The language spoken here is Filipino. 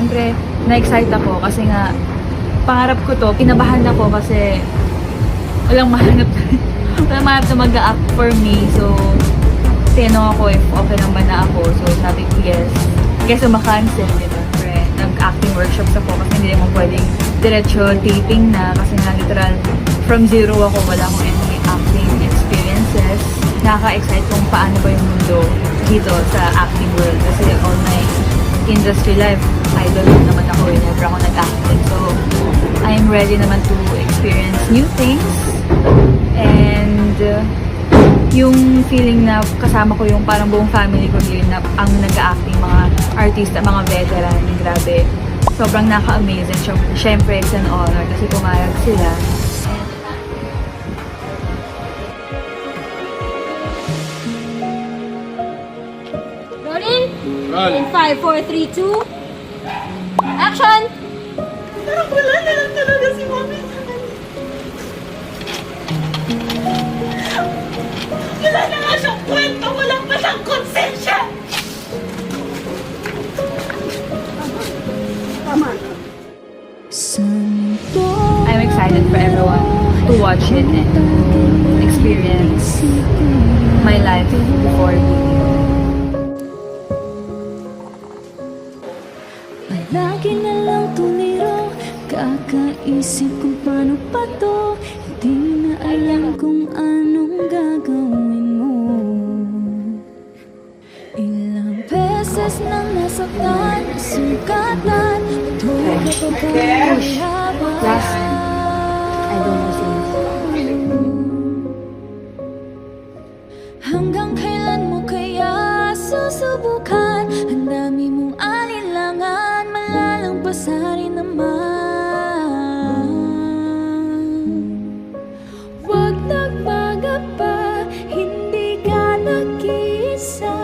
syempre, na-excite ako kasi nga, pangarap ko to, kinabahan ako kasi walang mahanap, walang mahanap na mag-a-act for me. So, tinanong ako if okay lang ba na ako. So, sabi ko yes. Kesa ma-cancel, diba? Nag-acting workshops ako kasi hindi naman pwedeng diretso taping na kasi nga literal from zero ako, wala akong any acting experiences. Nakaka-excite kung paano ba yung mundo dito sa acting world kasi all my industry life, idol naman ako, never ako nag-acting. So, I'm ready naman to experience new things and yung feeling na kasama ko yung parang buong family ko din na ang nag-acting mga artista, mga veteran, grabe. Sobrang naka-amazing. Syempre, it's an honor kasi pumayag sila. Rolling? Roll. In 5, 4, 3, 2. Action! Parang wala na lang talaga si Mami. Wala na nga siyang kwento, walang pa siyang konsensya. Tama. I'm excited for everyone to watch it and to experience my life before video. Palagi na lang tuliro, kakaisip kung paano pa to. Hindi na alam kung anong gagawin mo. Ilang beses nang nasaktan, nasugatan, tuloy ka pa ba ihabang? Last, I don't know since. Hanggang kailan mo kaya susubukan? Ang dami mong alinlangan, malalampasan rin naman. Huwag nagbaga pa, hindi ka nag-iisa.